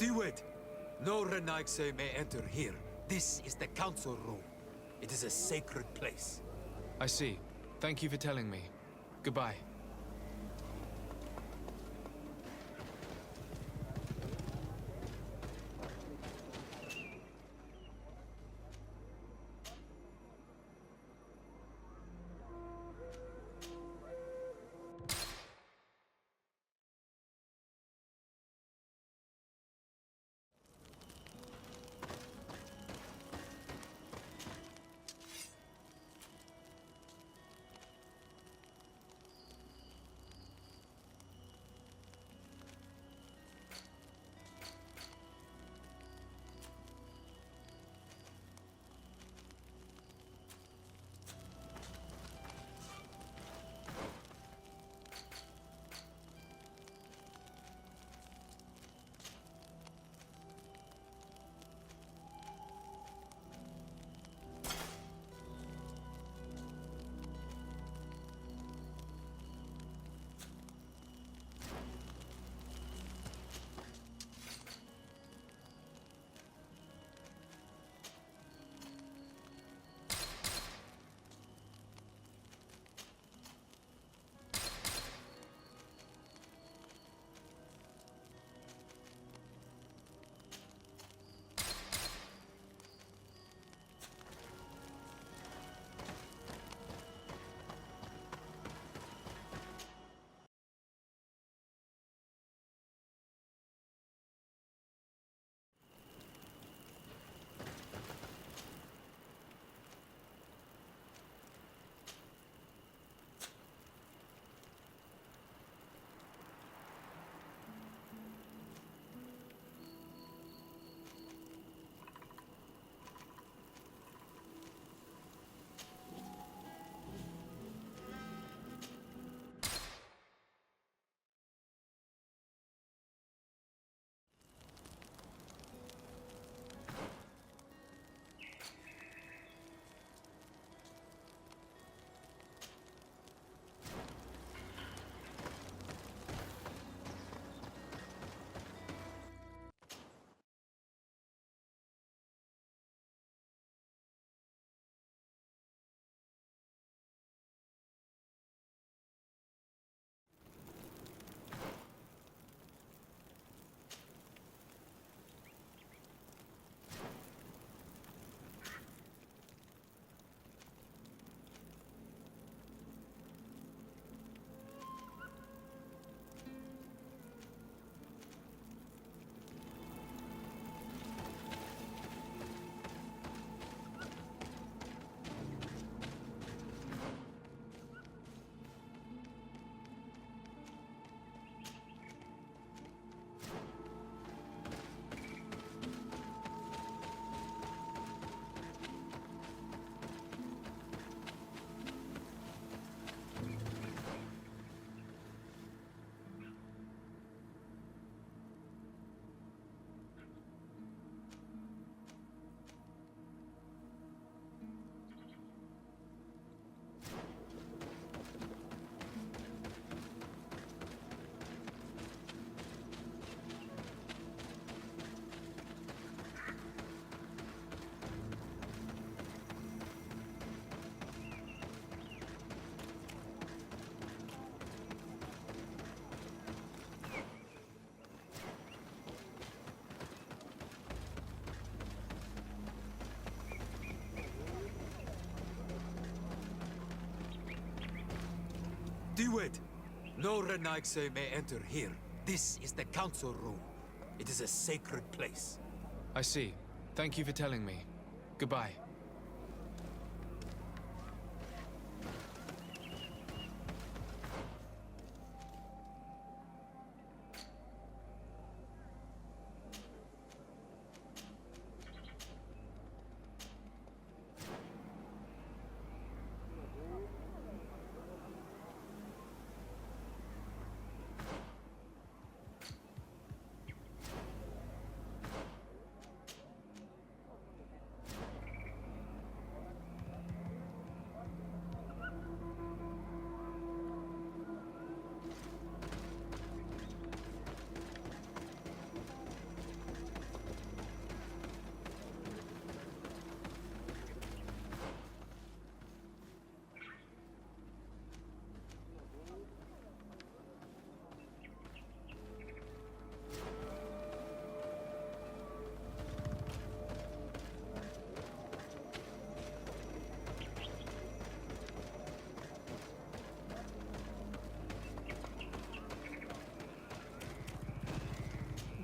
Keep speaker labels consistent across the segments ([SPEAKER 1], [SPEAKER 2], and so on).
[SPEAKER 1] Do it! No Renaigse may enter here. This is the council room. It is a sacred place.
[SPEAKER 2] I see. Thank you for telling me. Goodbye.
[SPEAKER 1] Do it! No Renaigse may enter here. This is the council room. It is a sacred place.
[SPEAKER 2] I see. Thank you for telling me. Goodbye.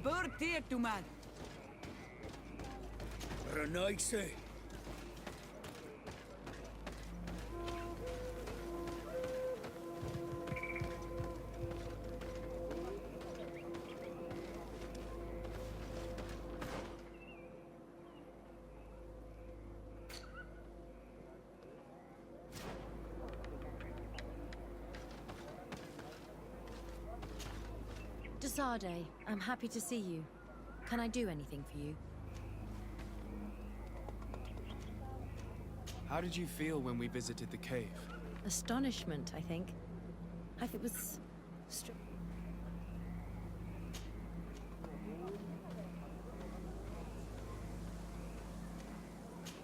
[SPEAKER 3] Bird there to man.
[SPEAKER 1] Renaigse.
[SPEAKER 4] Desade, I'm happy to see you. Can I do anything for you?
[SPEAKER 2] How did you feel when we visited the cave?
[SPEAKER 4] Astonishment, I think. It was...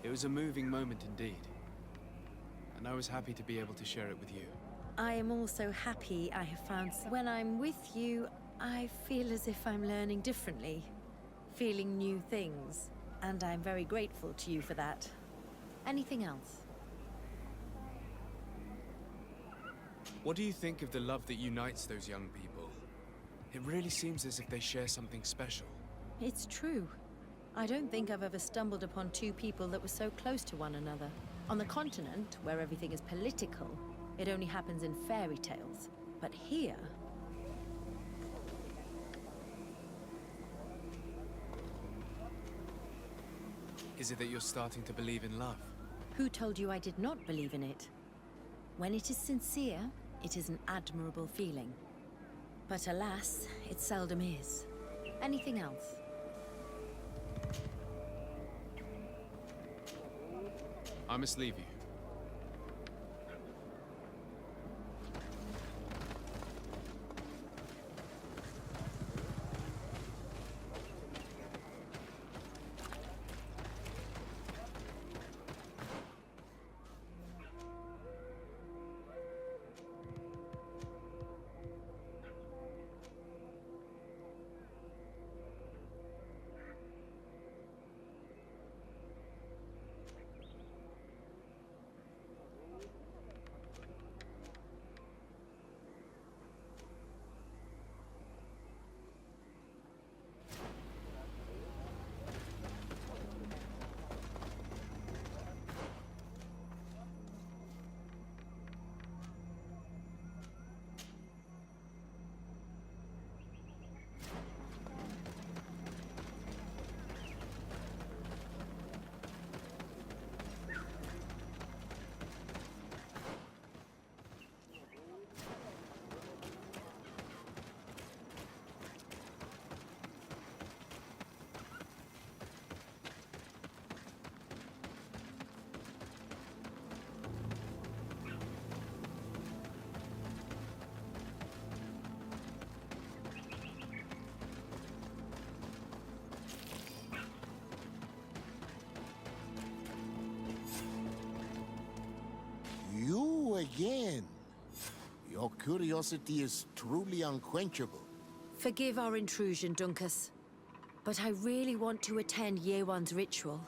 [SPEAKER 2] It was a moving moment indeed. And I was happy to be able to share it with you.
[SPEAKER 4] I am also happy I have found... When I'm with you, I feel as if I'm learning differently. Feeling new things. And I'm very grateful to you for that. Anything else?
[SPEAKER 2] What do you think of the love that unites those young people? It really seems as if they share something special.
[SPEAKER 4] It's true. I don't think I've ever stumbled upon two people that were so close to one another. On the continent, where everything is political, it only happens in fairy tales. But here...
[SPEAKER 2] Is it that you're starting to believe in love?
[SPEAKER 4] Who told you I did not believe in it? When it is sincere, it is an admirable feeling. But alas, it seldom is. Anything else?
[SPEAKER 2] I must leave you.
[SPEAKER 5] You again. Your curiosity is truly unquenchable.
[SPEAKER 4] Forgive our intrusion, Dunkus. But I really want to attend Year One's ritual.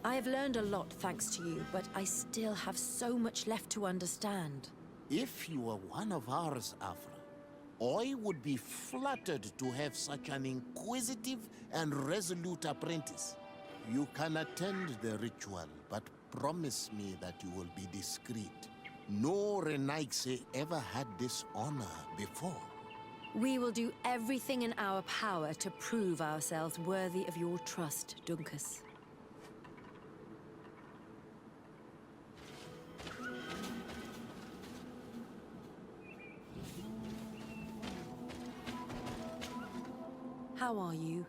[SPEAKER 4] I have learned a lot thanks to you, but I still have so much left to understand.
[SPEAKER 5] If you were one of ours, Afra, I would be flattered to have such an inquisitive and resolute apprentice. You can attend the ritual, but promise me that you will be discreet. No Renaigse ever had this honor before.
[SPEAKER 4] We will do everything in our power to prove ourselves worthy of your trust, Dunkus. How are you?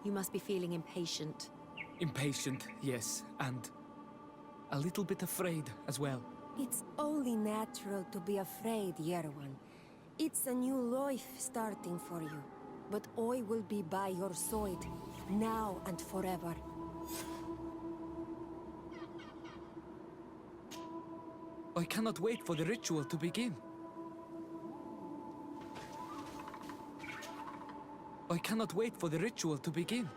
[SPEAKER 4] You must be feeling impatient.
[SPEAKER 6] Impatient, yes, and a little bit afraid as well.
[SPEAKER 7] It's only natural to be afraid, Year One. It's a new life starting for you. But I will be by your side, now and forever.
[SPEAKER 6] I cannot wait for the ritual to begin. I cannot wait for the ritual to begin.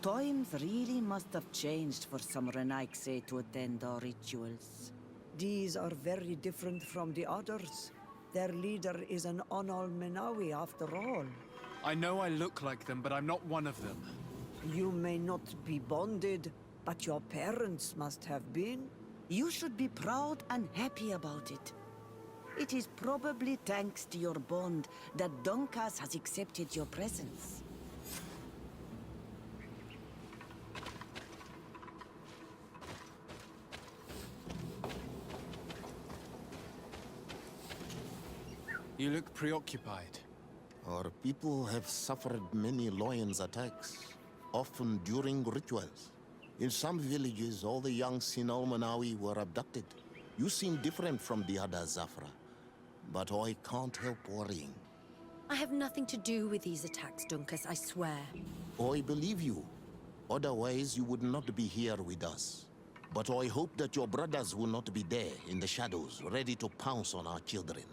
[SPEAKER 3] Times really must have changed for some Renaigse to attend our rituals. These are very different from the others. Their leader is an Onol Menawi after all.
[SPEAKER 2] I know I look like them, but I'm not one of them.
[SPEAKER 3] You may not be bonded, but your parents must have been. You should be proud and happy about it. It is probably thanks to your bond that Donkas has accepted your presence.
[SPEAKER 2] You look preoccupied.
[SPEAKER 5] Our people have suffered many lions attacks, often during rituals. In some villages, all the young Sinal Manawi were abducted. You seem different from the other Zafra, but I can't help worrying.
[SPEAKER 4] I have nothing to do with these attacks, Dunkus, I swear.
[SPEAKER 5] I believe you. Otherwise, you would not be here with us. But I hope that your brothers will not be there in the shadows, ready to pounce on our children.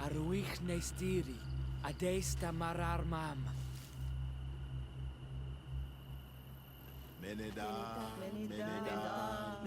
[SPEAKER 6] Arwich Nestiri, Adesta Marar Mam.
[SPEAKER 5] Meneda, Meneda,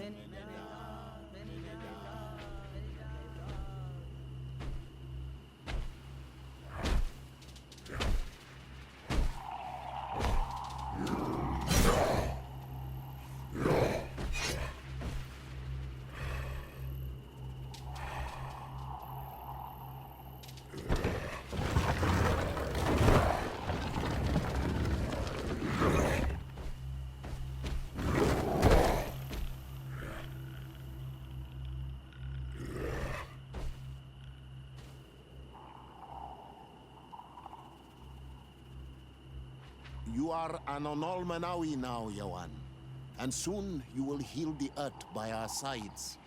[SPEAKER 5] You are an Onol Manawi now, Yawan. And soon you will heal the earth by our sides,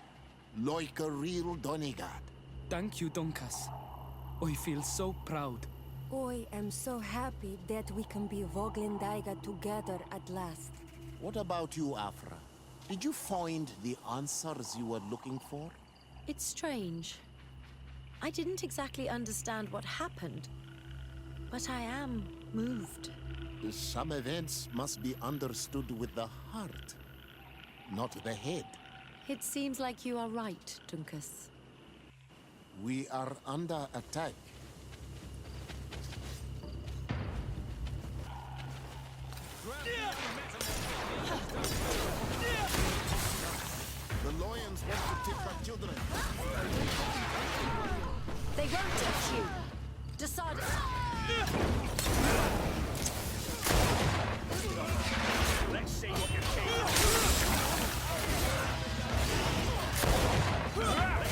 [SPEAKER 5] like a real Donegard.
[SPEAKER 6] Thank you, Donkas. I feel so proud.
[SPEAKER 7] I am so happy that we can be Voglendaiga together at last.
[SPEAKER 5] What about you, Afra? Did you find the answers you were looking for?
[SPEAKER 4] It's strange. I didn't exactly understand what happened, but I am moved.
[SPEAKER 5] Some events must be understood with the heart, not the head.
[SPEAKER 4] It seems like you are right, Dunkus.
[SPEAKER 5] We are under attack. The lions want to take our children.
[SPEAKER 4] They won't touch you. Decide.
[SPEAKER 8] Let's see what you're capable of. Let's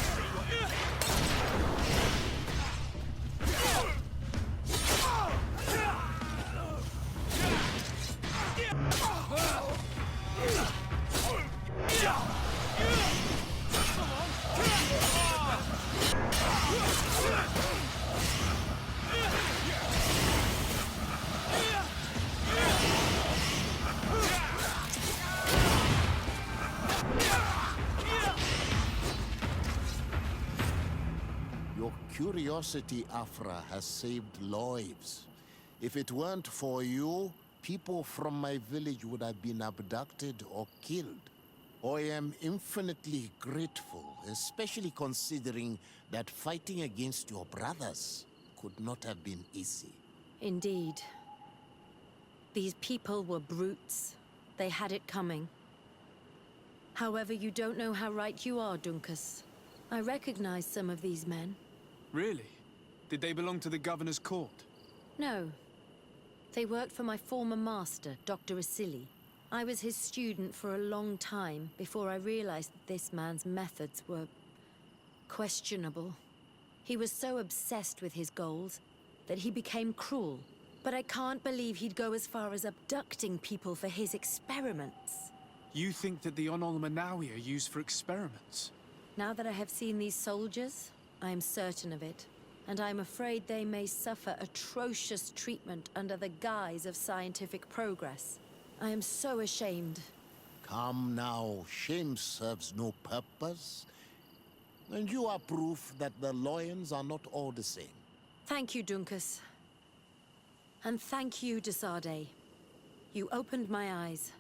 [SPEAKER 8] see what you're
[SPEAKER 5] Your curiosity, Afra, has saved lives. If it weren't for you, people from my village would have been abducted or killed. I am infinitely grateful, especially considering that fighting against your brothers could not have been easy.
[SPEAKER 4] Indeed. These people were brutes. They had it coming. However, you don't know how right you are, Dunkus. I recognize some of these men.
[SPEAKER 2] Really? Did they belong to the governor's court?
[SPEAKER 4] No. They worked for my former master, Dr. Asili. I was his student for a long time before I realized that this man's methods were questionable. He was so obsessed with his goals that he became cruel. But I can't believe he'd go as far as abducting people for his experiments.
[SPEAKER 2] You think that the Onol Manawi are used for experiments?
[SPEAKER 4] Now that I have seen these soldiers, I am certain of it. And I'm afraid they may suffer atrocious treatment under the guise of scientific progress. I am so ashamed.
[SPEAKER 5] Come now, shame serves no purpose. And you are proof that the Loyans are not all the same.
[SPEAKER 4] Thank you, Dunkus. And thank you, Desade. You opened my eyes.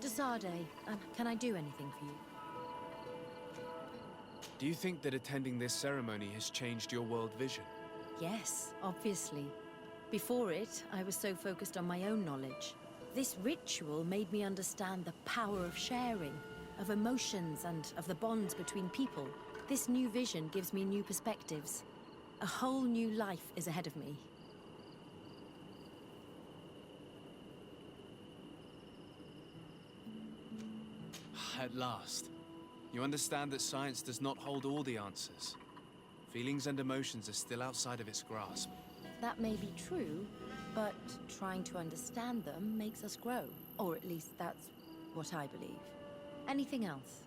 [SPEAKER 4] Desade, can I do anything for you?
[SPEAKER 2] Do you think that attending this ceremony has changed your world vision?
[SPEAKER 4] Yes, obviously. Before it, I was so focused on my own knowledge. This ritual made me understand the power of sharing, of emotions, and of the bonds between people. This new vision gives me new perspectives. A whole new life is ahead of me.
[SPEAKER 2] At last. You understand that science does not hold all the answers. Feelings and emotions are still outside of its grasp.
[SPEAKER 4] That may be true, but trying to understand them makes us grow. Or at least that's what I believe. Anything else?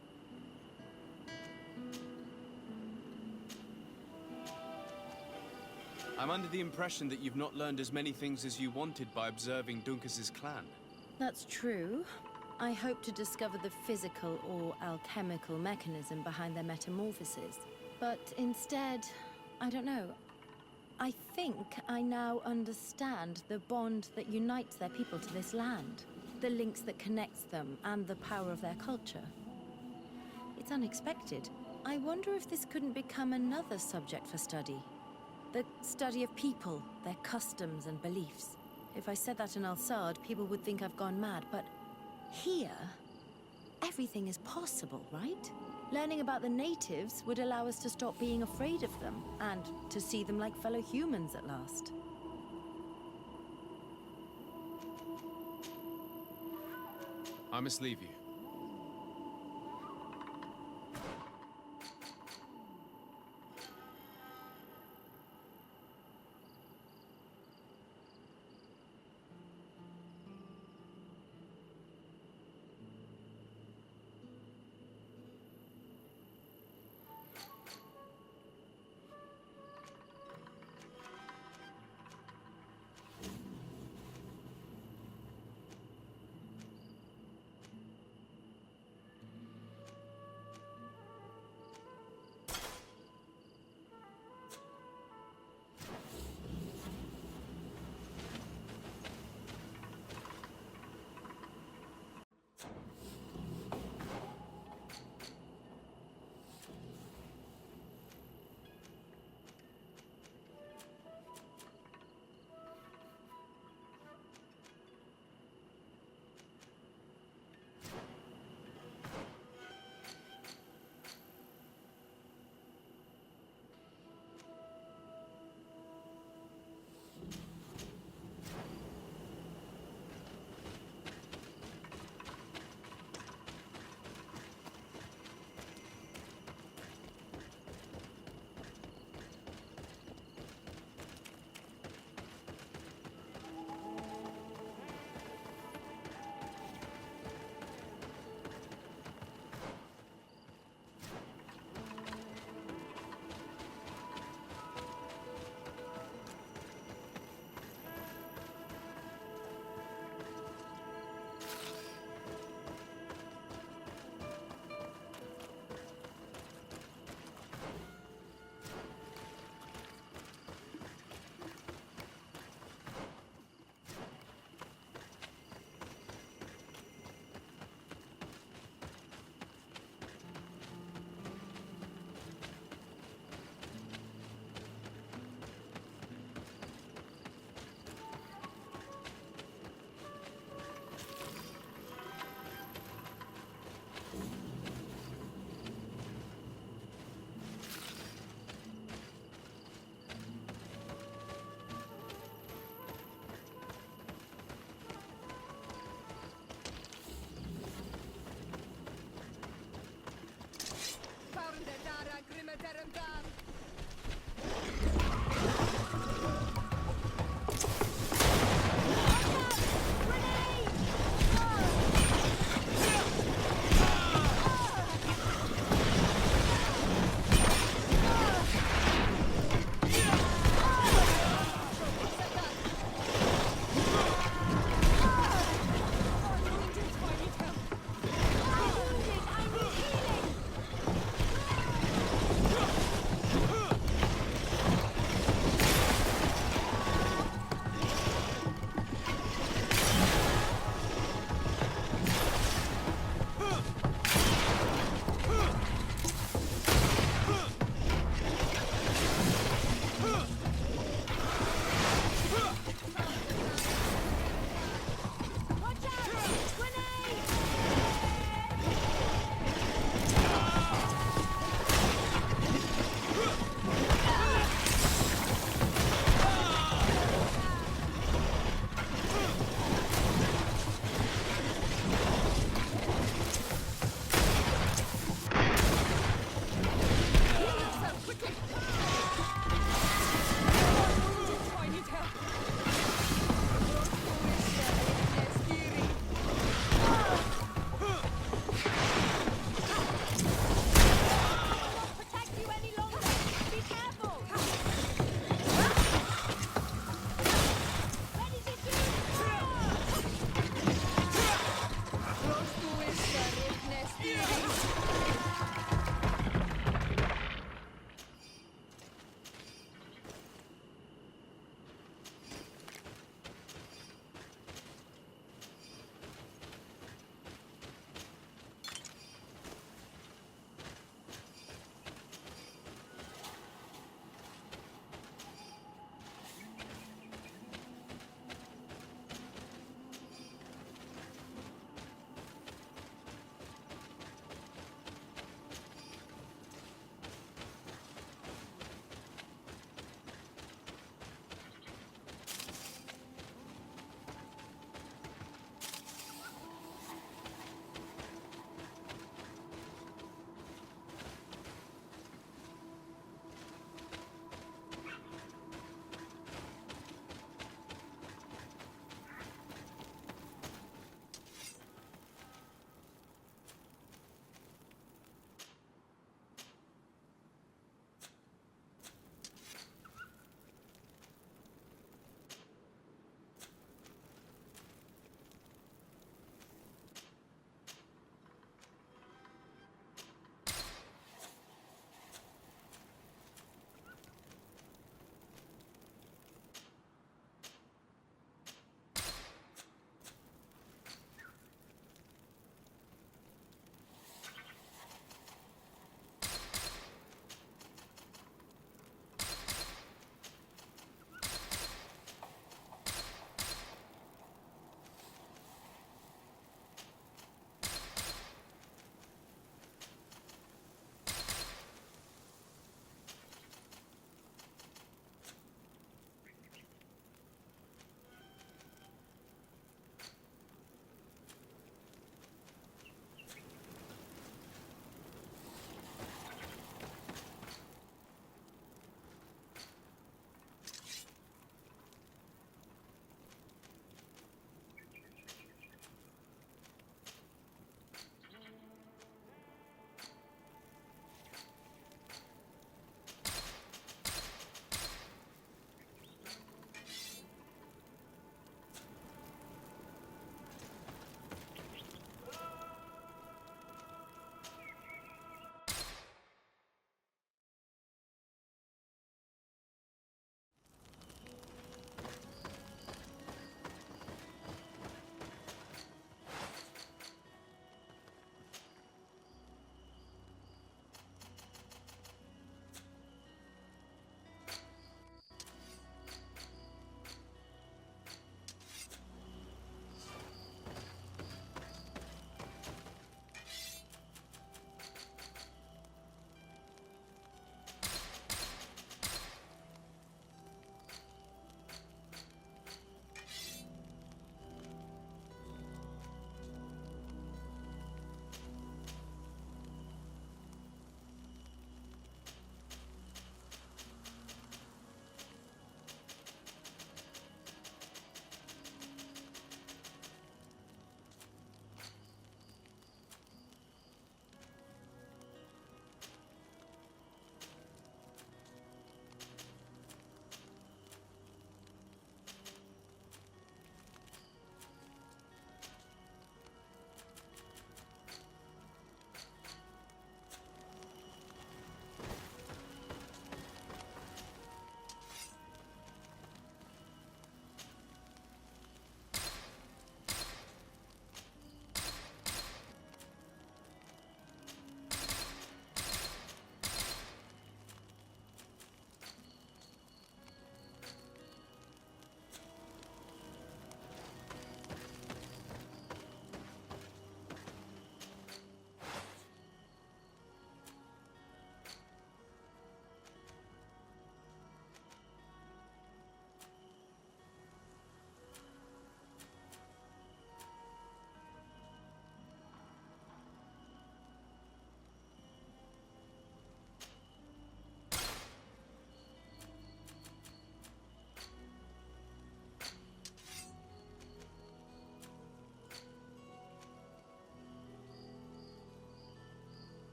[SPEAKER 2] I'm under the impression that you've not learned as many things as you wanted by observing Dunkus's clan.
[SPEAKER 4] That's true. I hope to discover the physical or alchemical mechanism behind their metamorphoses. But instead, I don't know. I think I now understand the bond that unites their people to this land. The links that connects them and the power of their culture. It's unexpected. I wonder if this couldn't become another subject for study. The study of people, their customs and beliefs. If I said that in Al-Sad, people would think I've gone mad, but here, everything is possible, right? Learning about the natives would allow us to stop being afraid of them, and to see them like fellow humans at last.
[SPEAKER 2] I must leave you.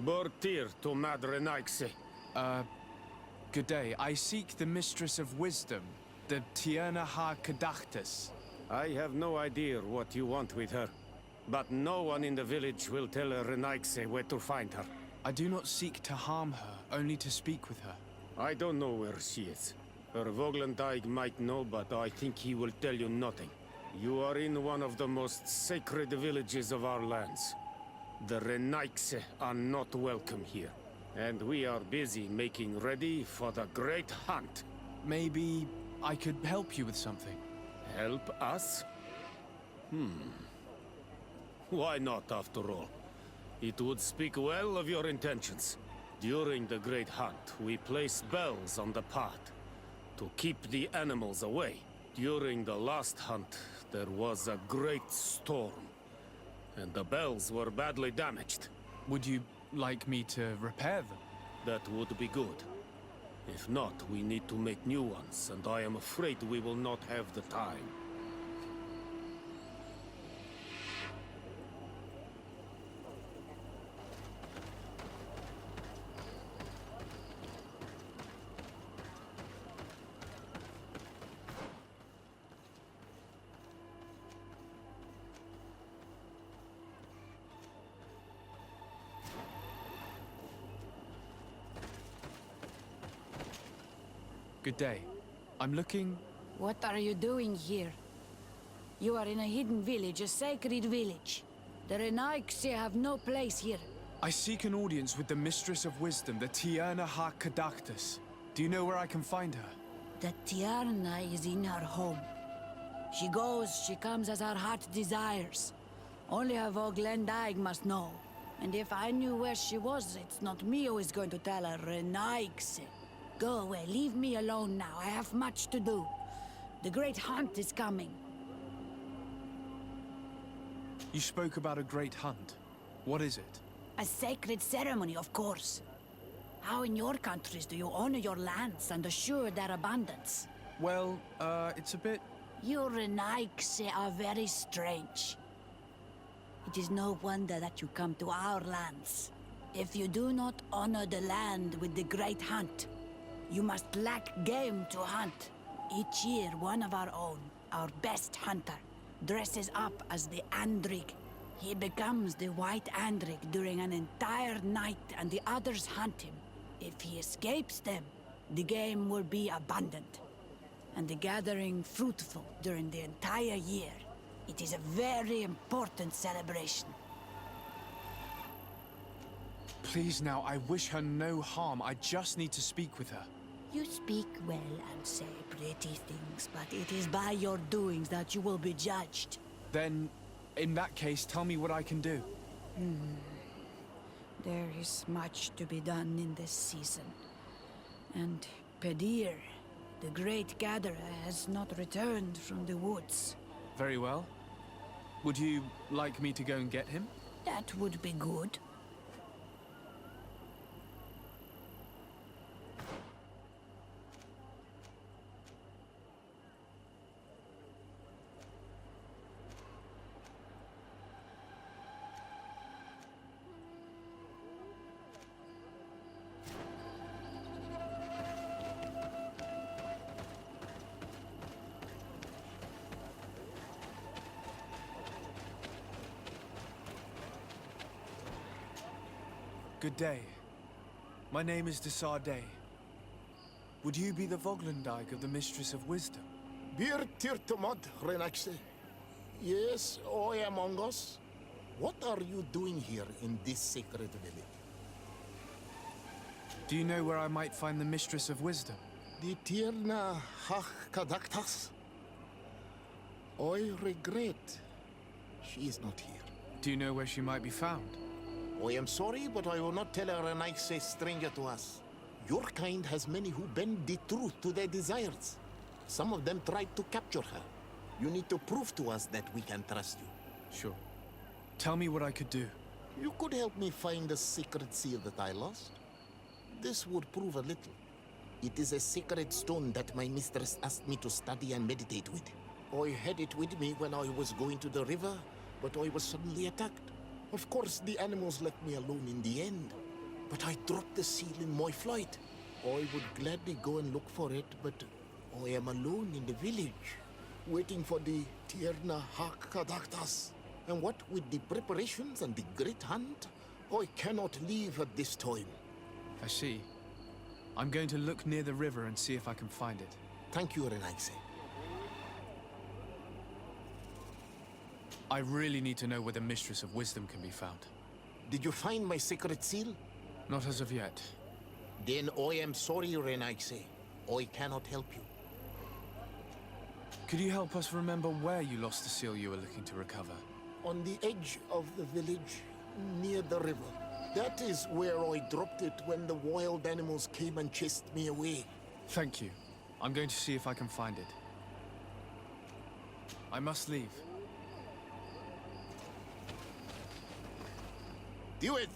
[SPEAKER 9] Bortir to Madre Naixe.
[SPEAKER 2] Good day. I seek the Mistress of Wisdom, the Tierna Ha Kadachtas.
[SPEAKER 9] I have no idea what you want with her, but no one in the village will tell Renaixe where to find her.
[SPEAKER 2] I do not seek to harm her, only to speak with her.
[SPEAKER 9] I don't know where she is. Her Voglendaig might know, but I think he will tell you nothing. You are in one of the most sacred villages of our lands. The Renaixe are not welcome here, and we are busy making ready for the great hunt.
[SPEAKER 2] Maybe I could help you with something.
[SPEAKER 9] Help us? Why not, after all? It would speak well of your intentions. During the Great Hunt, we place bells on the path to keep the animals away. During the last hunt, there was a great storm, and the bells were badly damaged.
[SPEAKER 2] Would you like me to repair them?
[SPEAKER 9] That would be good. If not, we need to make new ones, and I am afraid we will not have the time.
[SPEAKER 2] Good day. I'm looking...
[SPEAKER 10] What are you doing here? You are in a hidden village, a sacred village. The Renaixe have no place here.
[SPEAKER 2] I seek an audience with the Mistress of Wisdom, the Tierna Ha Kadachtas. Do you know where I can find her?
[SPEAKER 10] The Tierna is in her home. She goes, she comes as her heart desires. Only her Voglendaig must know. And if I knew where she was, it's not me who is going to tell her, Renaixe. Go away, leave me alone now. I have much to do. The great hunt is coming.
[SPEAKER 2] You spoke about a great hunt. What is it?
[SPEAKER 10] A sacred ceremony, of course. How in your countries do you honor your lands and assure their abundance?
[SPEAKER 2] Well, it's a bit...
[SPEAKER 10] You Renaixe are very strange. It is no wonder that you come to our lands. If you do not honor the land with the great hunt, you must lack game to hunt. Each year, one of our own, our best hunter, dresses up as the Andrig. He becomes the White Andrig during an entire night and the others hunt him. If he escapes them, the game will be abundant, and the gathering fruitful during the entire year. It is a very important celebration.
[SPEAKER 2] Please now, I wish her no harm. I just need to speak with her.
[SPEAKER 10] You speak well and say pretty things, but it is by your doings that you will be judged.
[SPEAKER 2] Then, in that case, tell me what I can do.
[SPEAKER 10] There is much to be done in this season. And Pedir, the great gatherer, has not returned from the woods.
[SPEAKER 2] Very well. Would you like me to go and get him?
[SPEAKER 10] That would be good.
[SPEAKER 2] Good day. My name is Desarde. Would you be the Voglendaig of the Mistress of Wisdom?
[SPEAKER 5] Bir tirtumad, Renaixe. Yes, I among us. What are you doing here in this sacred village?
[SPEAKER 2] Do you know where I might find the Mistress of Wisdom?
[SPEAKER 5] The Tierna Hach Kadaktas? I regret she is not here.
[SPEAKER 2] Do you know where she might be found?
[SPEAKER 5] I am sorry, but I will not tell her a nice stranger to us. Your kind has many who bend the truth to their desires. Some of them tried to capture her. You need to prove to us that we can trust you.
[SPEAKER 2] Sure. Tell me what I could do.
[SPEAKER 5] You could help me find the sacred seal that I lost. This would prove a little. It is a sacred stone that my mistress asked me to study and meditate with. I had it with me when I was going to the river, but I was suddenly attacked. Of course, the animals left me alone in the end. but I dropped the seal in my flight. I would gladly go and look for it, but I am alone in the village, waiting for the Tierna Hakadaktas. And what with the preparations and the great hunt, I cannot leave at this time.
[SPEAKER 2] I see. I'm going to look near the river and see if I can find it.
[SPEAKER 5] Thank you, Renaigse.
[SPEAKER 2] I really need to know where the Mistress of Wisdom can be found.
[SPEAKER 5] Did you find my sacred seal?
[SPEAKER 2] Not as of yet.
[SPEAKER 5] Then I am sorry, Renaigse. I cannot help you.
[SPEAKER 2] Could you help us remember where you lost the seal you were looking to recover?
[SPEAKER 5] On the edge of the village, near the river. That is where I dropped it when the wild animals came and chased me away.
[SPEAKER 2] Thank you. I'm going to see if I can find it. I must leave.
[SPEAKER 5] Duet,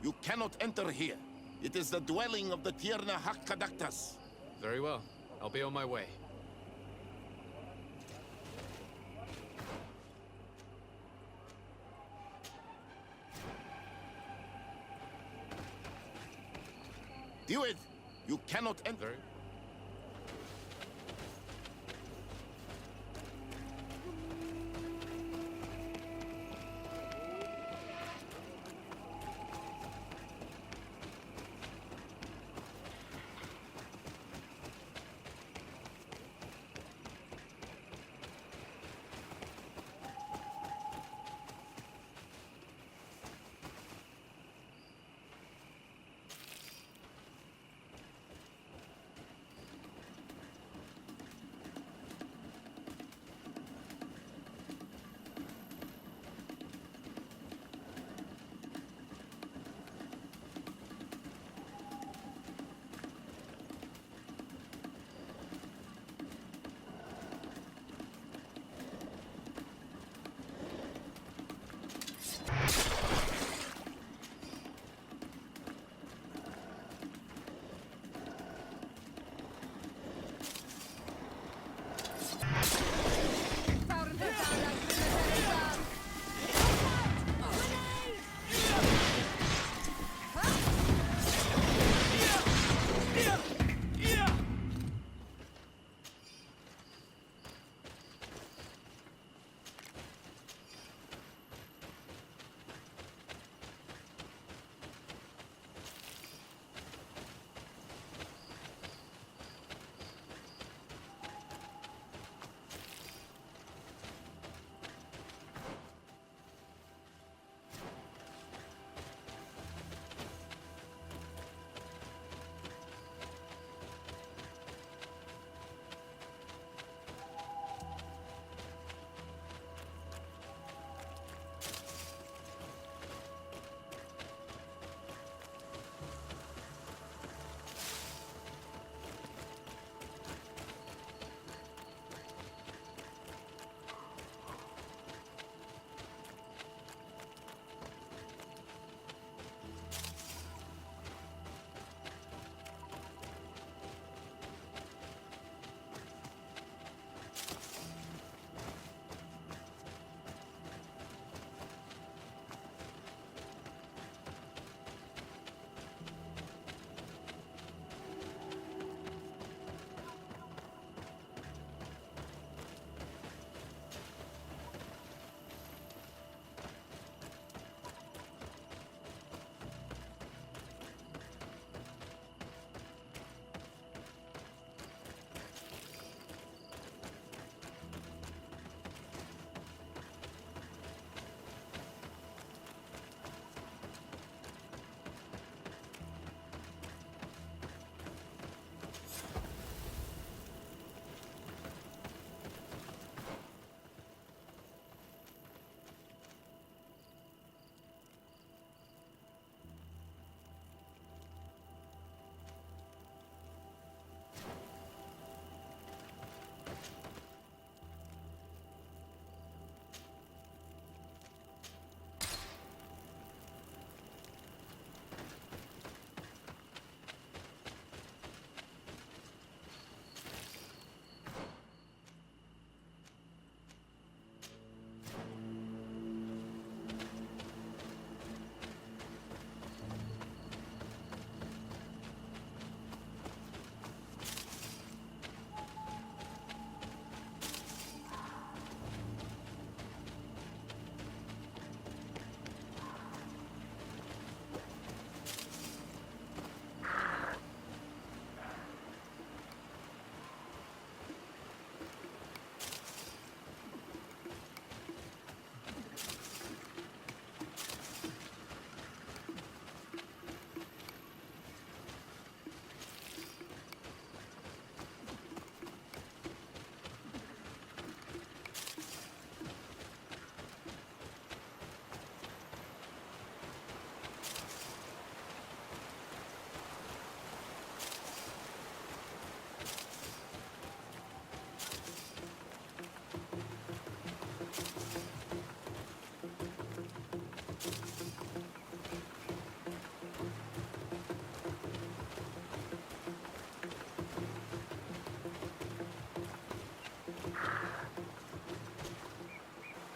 [SPEAKER 5] you cannot enter here. It is the dwelling of the Tierna Hakadaktas.
[SPEAKER 2] Very well. I'll be on my way.
[SPEAKER 5] Duet, you cannot enter.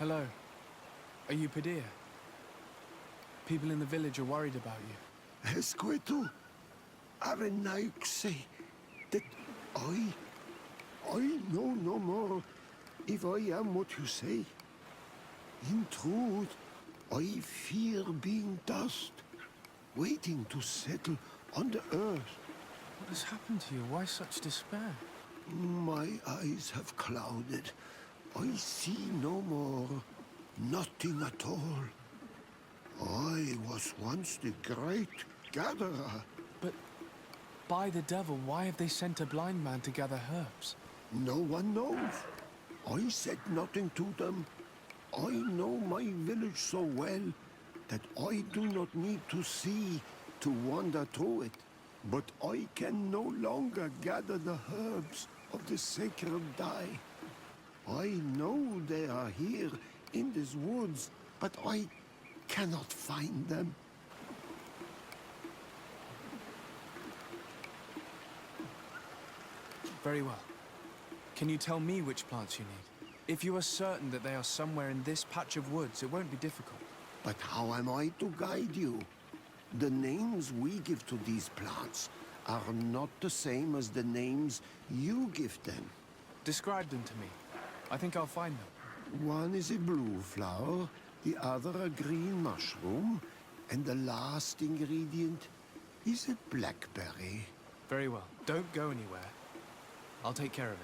[SPEAKER 2] Hello. Are you Padilla? People in the village are worried about you.
[SPEAKER 11] Esqueto, Arenaik say that I know no more if I am what you say. In truth, I fear being dust, waiting to settle on the earth.
[SPEAKER 2] What has happened to you? Why such despair?
[SPEAKER 11] My eyes have clouded. I see no more, nothing at all. I was once the great gatherer.
[SPEAKER 2] But by the devil, why have they sent a blind man to gather herbs?
[SPEAKER 11] No one knows. I said nothing to them. I know my village so well that I do not need to see to wander through it. But I can no longer gather the herbs of the sacred dye. I know they are here in these woods, but I cannot find them.
[SPEAKER 2] Very well. Can you tell me which plants you need? If you are certain that they are somewhere in this patch of woods, it won't be difficult.
[SPEAKER 11] But how am I to guide you? The names we give to these plants are not the same as the names you give them.
[SPEAKER 2] Describe them to me. I think I'll find them.
[SPEAKER 11] One is a blue flower, the other a green mushroom, and the last ingredient is a blackberry.
[SPEAKER 2] Very well. Don't go anywhere. I'll take care of it.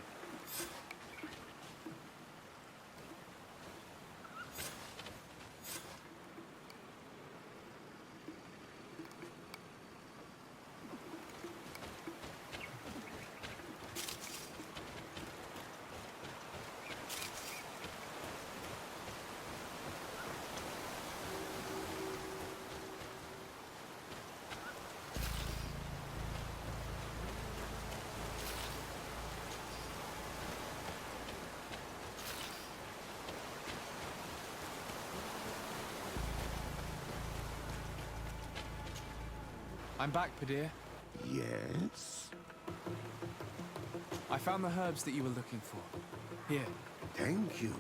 [SPEAKER 2] I'm back, Padilla.
[SPEAKER 11] Yes?
[SPEAKER 2] I found the herbs that you were looking for. Here.
[SPEAKER 11] Thank you.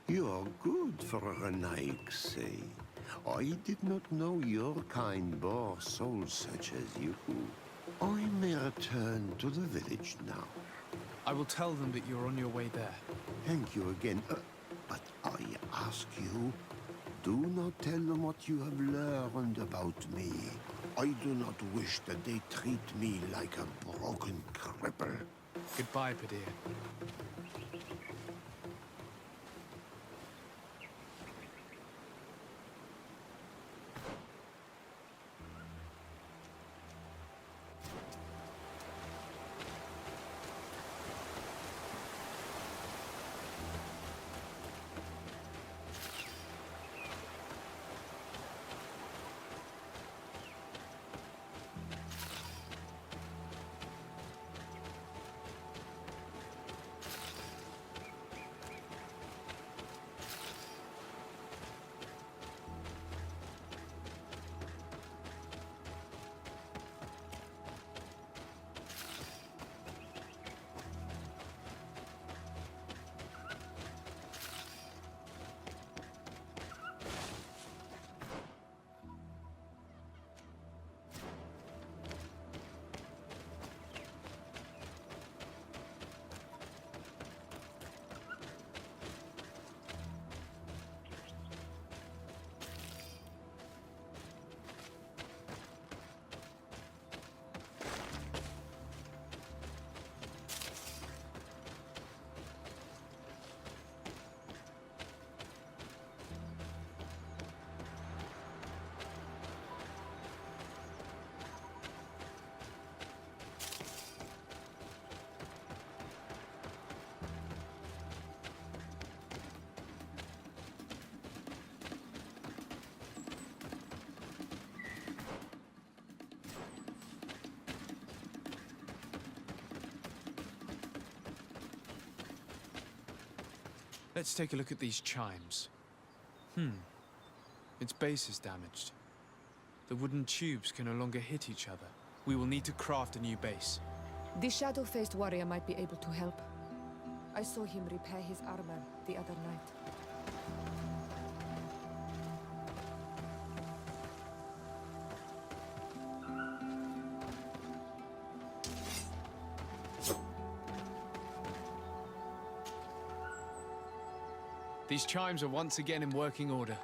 [SPEAKER 11] You are good for a Renaik, say. I did not know your kind bore souls such as you. I may return to the village now.
[SPEAKER 2] I will tell them that you're on your way there.
[SPEAKER 11] Thank you again. But I ask you, do not tell them what you have learned about me. I do not wish that they treat me like a broken cripple.
[SPEAKER 2] Goodbye, Padilla. Let's take a look at these chimes. Its base is damaged. The wooden tubes can no longer hit each other. We will need to craft a new base.
[SPEAKER 12] The shadow-faced warrior might be able to help. I saw him repair his armor the other night.
[SPEAKER 2] These chimes are once again in working order.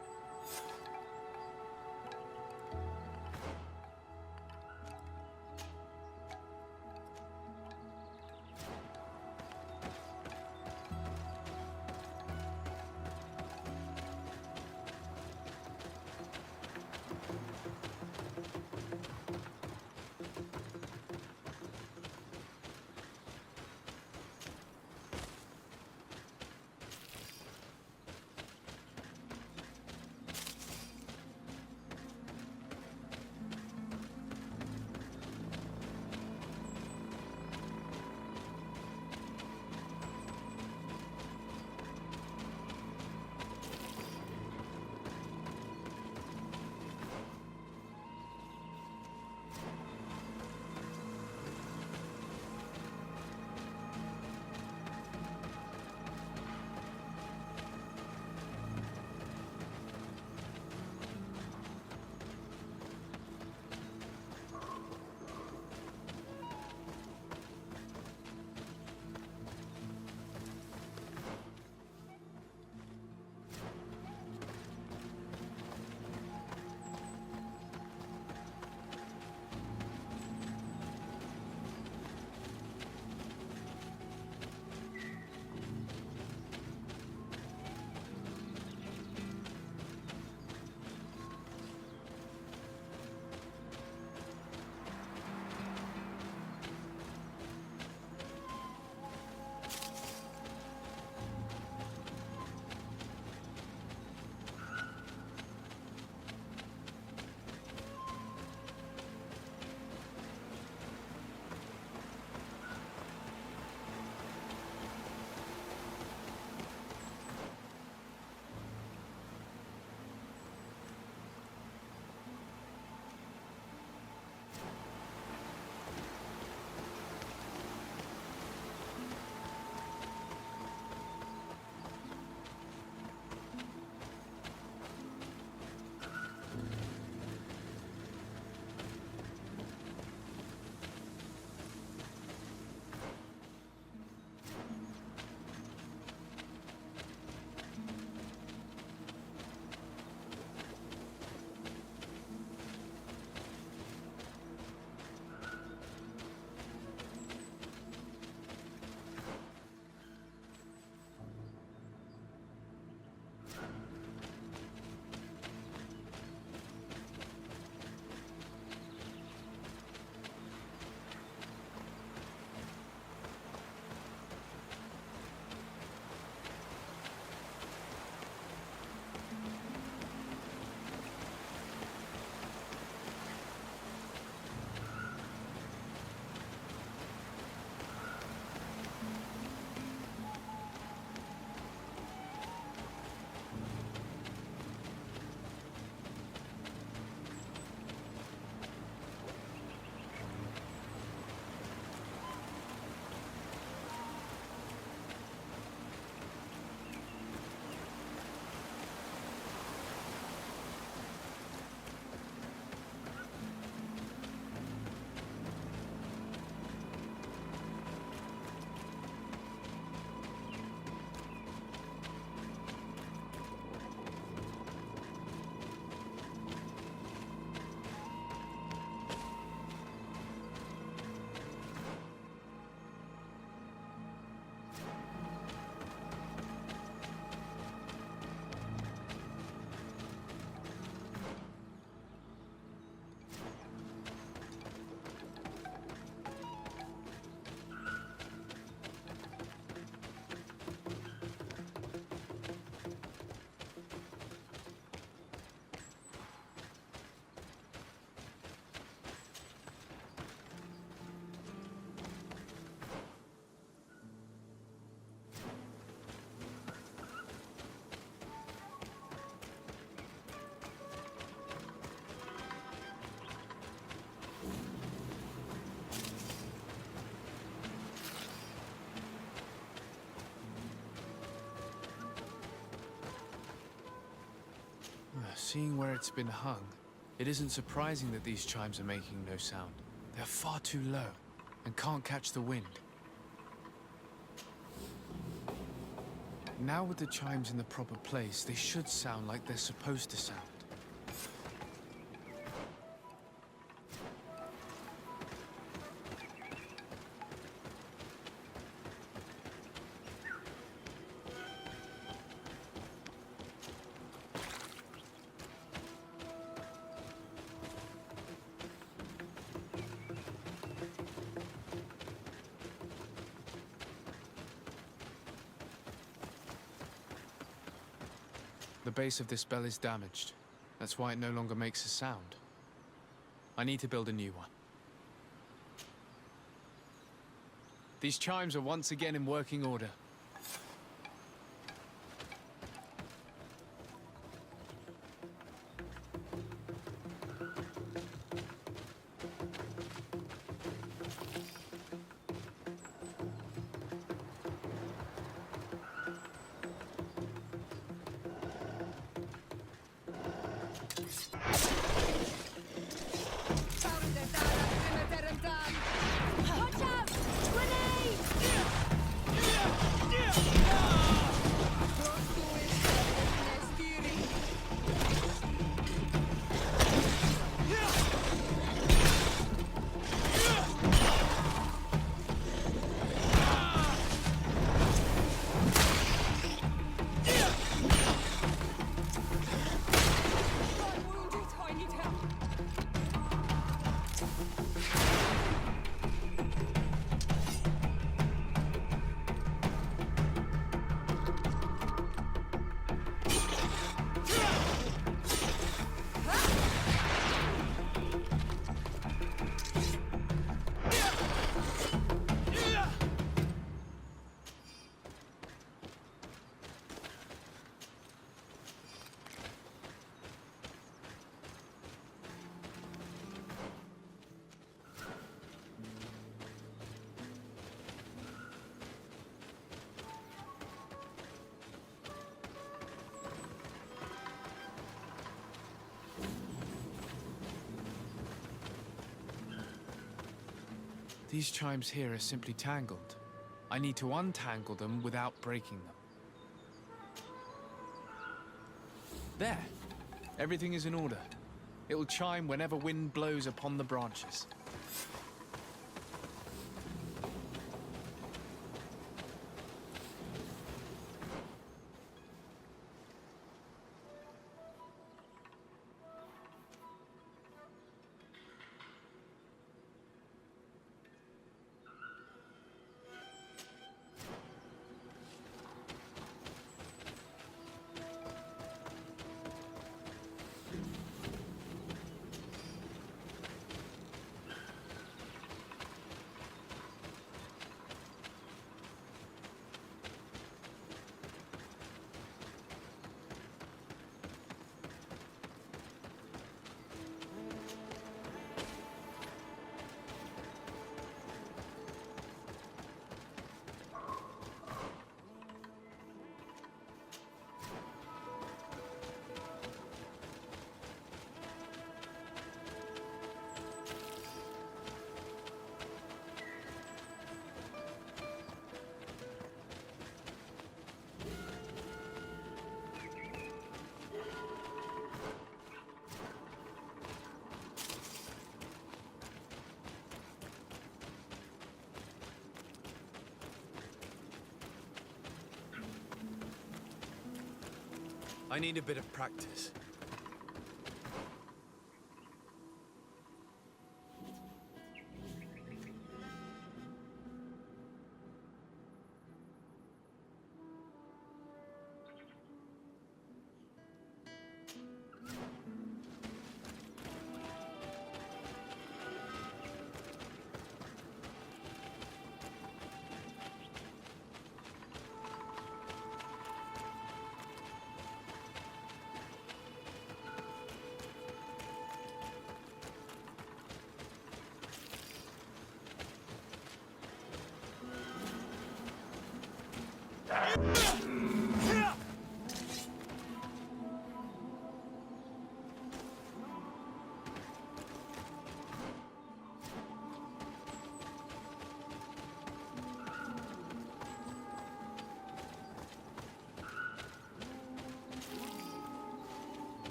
[SPEAKER 2] Seeing where it's been hung, it isn't surprising that these chimes are making no sound. They're far too low and can't catch the wind. Now with the chimes in the proper place, they should sound like they're supposed to sound. The base of this bell is damaged. That's why it no longer makes a sound. I need to build a new one. These chimes are once again in working order.
[SPEAKER 7] Watch out! Grenade!
[SPEAKER 2] These chimes here are simply tangled. I need to untangle them without breaking them. There! Everything is in order. It will chime whenever wind blows upon the branches.
[SPEAKER 1] I need a bit of practice.